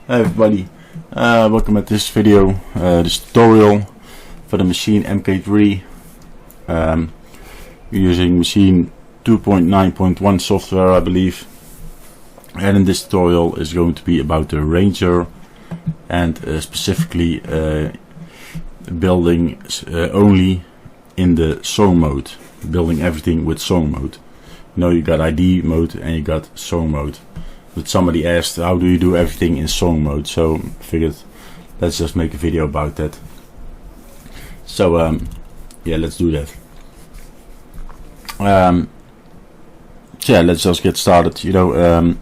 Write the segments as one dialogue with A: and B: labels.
A: Hi everybody, welcome at this video, this tutorial for the Maschine MK3 using Maschine 2.9.1 software, I believe. And in this tutorial is going to be about the Ranger and specifically building only in the song mode, building everything with song mode. You know, you got ID mode and you got song mode. But somebody asked, how do you do everything in song mode? So I figured let's just make a video about that. So yeah, let's do that. So yeah, let's just get started. You know,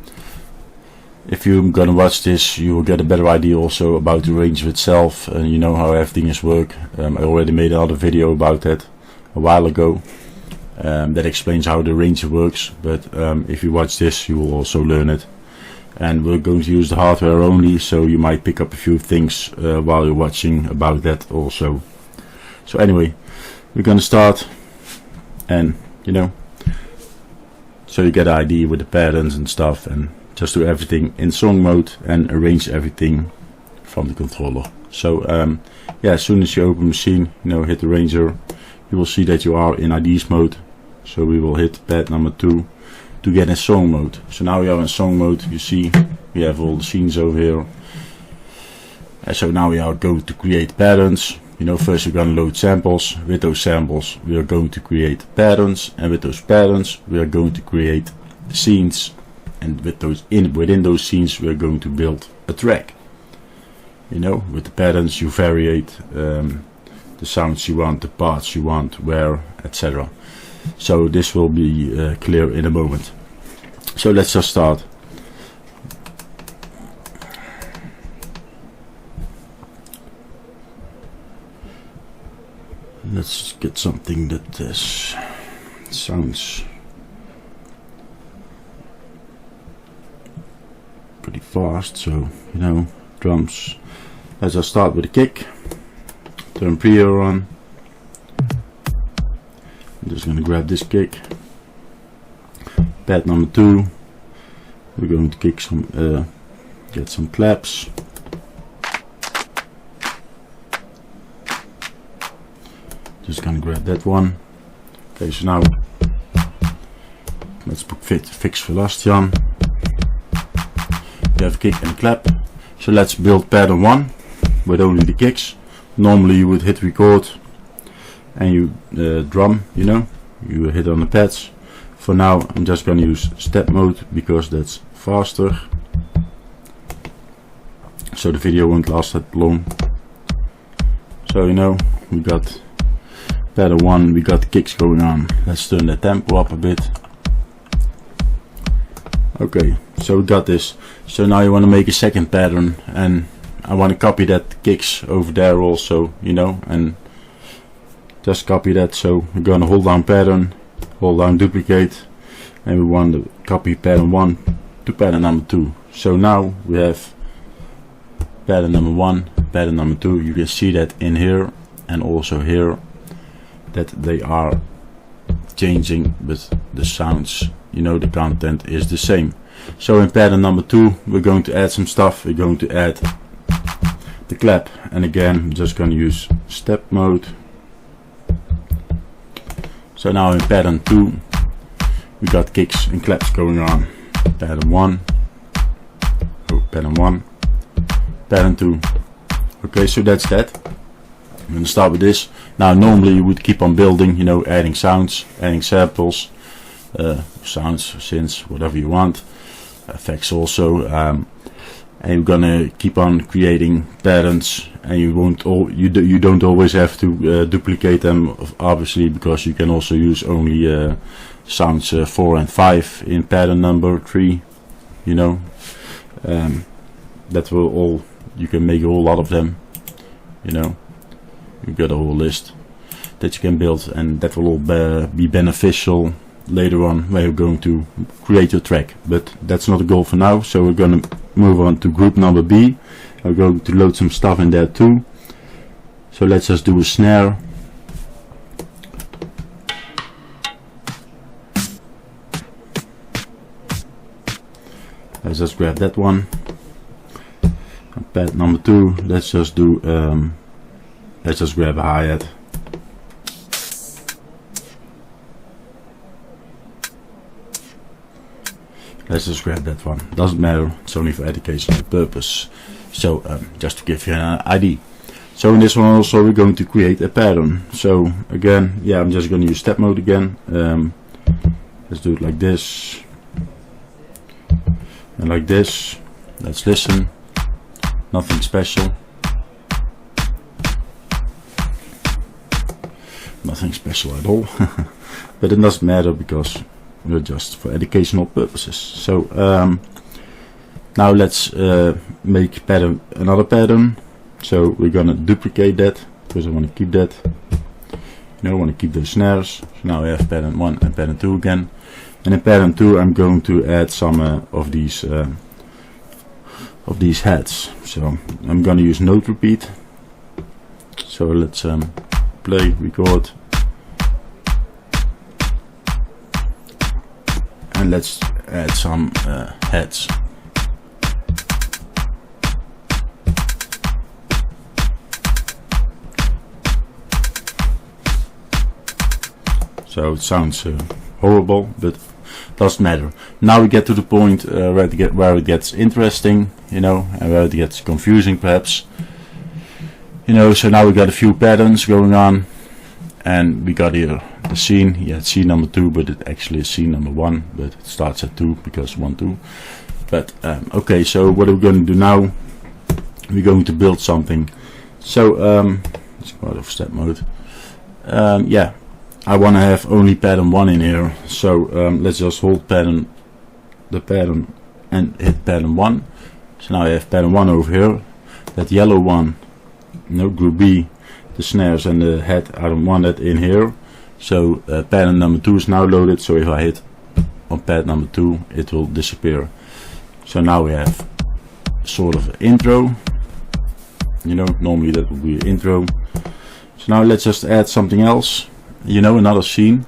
A: if you're gonna watch this, you will get a better idea also about the Ranger itself, and you know how everything is work. I already made another video about that a while ago. That explains how the Ranger works, but if you watch this you will also learn it. And we're going to use the hardware only, so you might pick up a few things while you're watching about that also. So anyway, we're going to start, and you know, so you get an idea with the patterns and stuff, and just do everything in song mode and arrange everything from the controller. So yeah, as soon as you open Maschine, you know, hit the Ranger, you will see that you are in IDs mode. So we will hit pad number 2 to get in song mode. So now we are in song mode. You see we have all the scenes over here. And so now we are going to create patterns. You know, first we're going to load samples. With those samples we are going to create patterns, and with those patterns we are going to create scenes, and with those within those scenes we are going to build a track. You know, with the patterns you variate the sounds you want, the parts you want, where, etc. So this will be clear in a moment. So let's just start. Let's get something that sounds pretty fast. So, you know, drums. Let's just start with a kick. Turn pre-air on. I'm just going to grab this kick. Pad number 2. We're going to kick some, get some claps. Just going to grab that one. Okay, so now let's fix velocity on. We have a kick and a clap. So let's build pattern 1 with only the kicks. Normally you would hit record and you drum, you know, you hit on the pads. For now I'm just going to use step mode because that's faster, so the video won't last that long. So you know, we got pattern 1, we got kicks going on. Let's turn the tempo up a bit. Okay, so we got this. So now you want to make a second pattern, and I want to copy that kicks over there also, you know, and just copy that. So we're going to hold down pattern, hold down duplicate, and we want to copy pattern 1 to pattern number 2. So now we have pattern number 1, pattern number 2. You can see that in here and also here that they are changing, but the sounds, you know, the content is the same. So in pattern number 2 we're going to add some stuff. We're going to add the clap, and again I'm just going to use step mode. So now in pattern 2 we got kicks and claps going on. Pattern 1, oh, pattern 1, pattern 2. Okay, so that's that. I'm going to start with this. Now normally you would keep on building, you know, adding sounds, adding samples, sounds, synths, whatever you want, effects also, and you're gonna keep on creating patterns, and you don't always have to duplicate them, obviously, because you can also use only sounds 4 and 5 in pattern number 3, you know. That will all, you can make a whole lot of them, you know. You've got a whole list that you can build, and that will all be beneficial later on when you're going to create your track. But that's not a goal for now, so we're going to move on to group number B. I'm going to load some stuff in there too. So let's just do a snare. Let's just grab that one. Pattern number 2, let's just do let's just grab a hi-hat. Let's just grab that one. Doesn't matter, it's only for educational purpose. So just to give you an idea. So in this one also we're going to create a pattern. So again, yeah, I'm just going to use step mode again. Let's do it like this and like this. Let's listen. Nothing special. Nothing special at all. But it doesn't matter because we're just for educational purposes. So now let's make another pattern. So we're gonna duplicate that because I want to keep that. I want to keep those snares. So now we have pattern 1 and pattern 2 again. And in pattern 2 I'm going to add some of these heads. So I'm gonna use note repeat. So let's play, record, and let's add some heads. So it sounds horrible, but doesn't matter. Now we get to the point where it gets interesting, and where it gets confusing perhaps. So now we got a few patterns going on, and we got here the scene. Yeah, it's scene number 2, but it actually is scene number 1, but it starts at 2 because 1, 2. But okay, so what are we going to do now? We're going to build something. So let's go out of step mode. Yeah, I want to have only pattern 1 in here. So let's just hold the pattern and hit pattern 1. So now I have pattern 1 over here. That yellow one, group B, the snares and the head, I don't want that in here. So pattern number 2 is now loaded. So if I hit on pattern number 2, it will disappear. So now we have sort of an intro. Normally that would be an intro. So now let's just add something else. Another scene.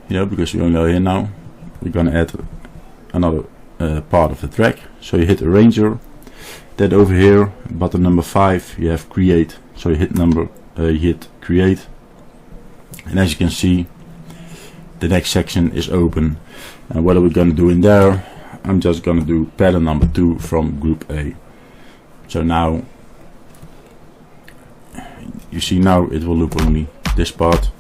A: Because we only are here now. We're gonna add another part of the track. So you hit arranger. Then over here, button number 5, you have create. So you hit create. And as you can see, the next section is open. And what are we gonna do in there? I'm just gonna do pattern number 2 from group A. So now you see, now it will loop only this part.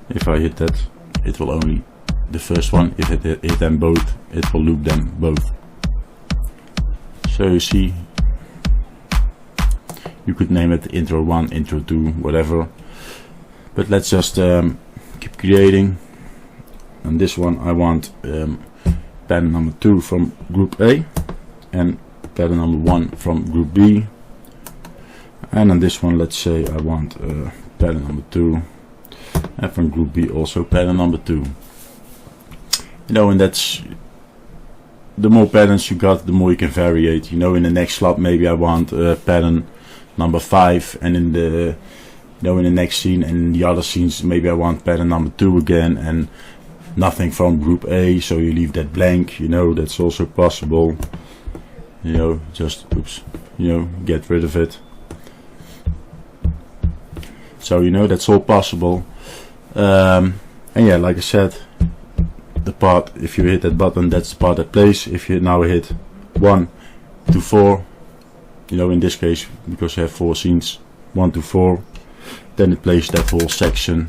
A: If I hit that, it will only the first one. If it hit them both, it will loop them both. So you see, you could name it intro 1, intro 2, whatever. But let's just keep creating. And this one I want pattern number 2 from group A and pattern number 1 from group B. And on this one, let's say I want pattern number 2, and from group B also pattern number 2. And that's, the more patterns you got, the more you can variate. In the next slot maybe I want pattern number 5, and in the in the next scene and in the other scenes maybe I want pattern number 2 again, and nothing from group A, so you leave that blank. That's also possible. Just oops, get rid of it. So that's all possible. And yeah, like I said, the part, if you hit that button, that's the part that plays. If you now hit 1 to 4, in this case, because you have 4 scenes, 1 to 4, then it plays that whole section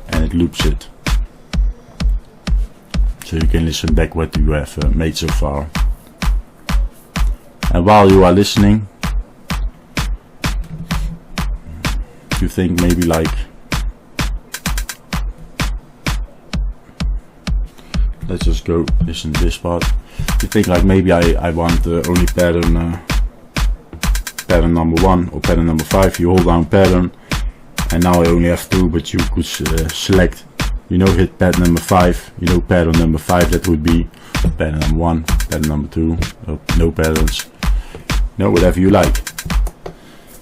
A: and it loops it. So you can listen back what you have made so far. And while you are listening, you think maybe like, let's just go listen to this part. You think like maybe I want only pattern number 1 or pattern number 5. You hold down pattern, and now I only have 2, but you could select, hit pattern number 5, pattern number 5, that would be pattern number 1, pattern number 2, no patterns, whatever you like.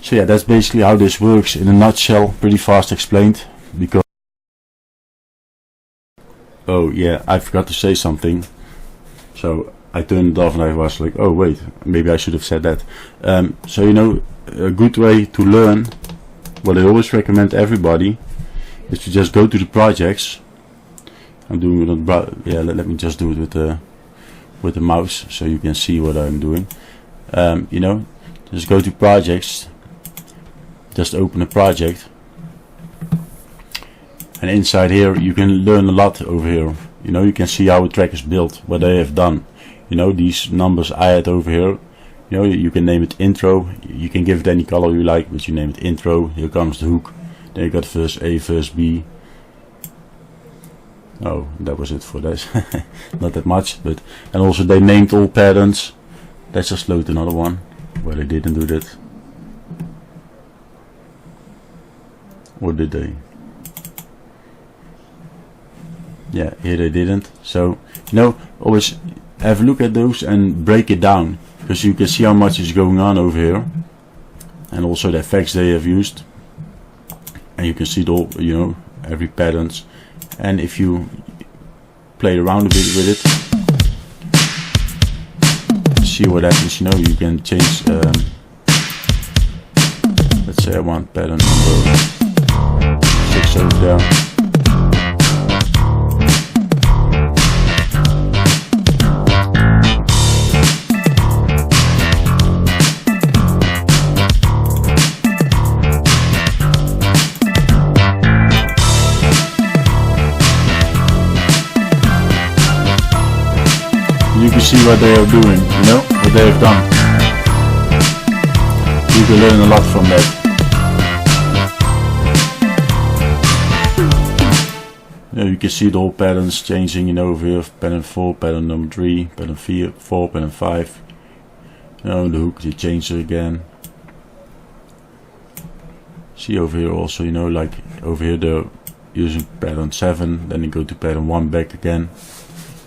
A: So yeah, that's basically how this works in a nutshell. Pretty fast explained, because oh yeah, I forgot to say something. So I turned it off and I was like, oh wait, maybe I should have said that. So you know, a good way to learn, what I always recommend everybody, is to just go to the projects. I'm doing it on let me just do it with the mouse so you can see what I'm doing. You know, just go to projects, just open a project, and inside here you can learn a lot over here. You know, you can see how a track is built, what they have done. You know, these numbers I had over here, you know, you can name it intro, you can give it any color you like, but you name it intro. Here comes the hook, then you got verse A, verse B. Oh, that was it for this. Not that much, but and also they named all patterns. Let's just load another one where they didn't do that. Or did they? Yeah, here they didn't. So, you know, always have a look at those and break it down, because you can see how much is going on over here, and also the effects they have used, and you can see the whole, you know, every patterns. And if you play around a bit with it, see what happens. You know, you can change. Let's say I want pattern number 6 over there. You can see what they are doing, you know, what they have done. You can learn a lot from that. Yeah, you can see the whole patterns changing, you know, over here, pattern 4, pattern number 3, pattern 4, pattern 5. You know, the hook, you change it again. See over here also, you know, like over here they're using pattern 7, then they go to pattern 1 back again.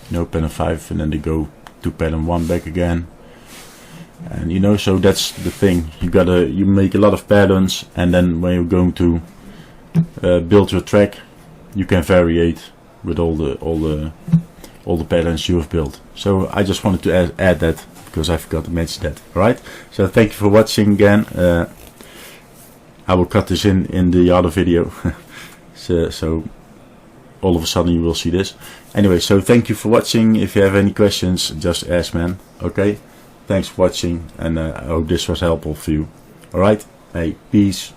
A: You know, pattern 5, and then they go to pattern 1 back again. And you know, so that's the thing. You make a lot of patterns, and then when you're going to build your track, you can variate with all the patterns you have built. So I just wanted to add that, because I forgot to mention that. Alright, so thank you for watching again. I will cut this in the other video. so all of a sudden you will see this. Anyway, so thank you for watching. If you have any questions, just ask, man. Okay, thanks for watching, and I hope this was helpful for you. Alright, hey, peace.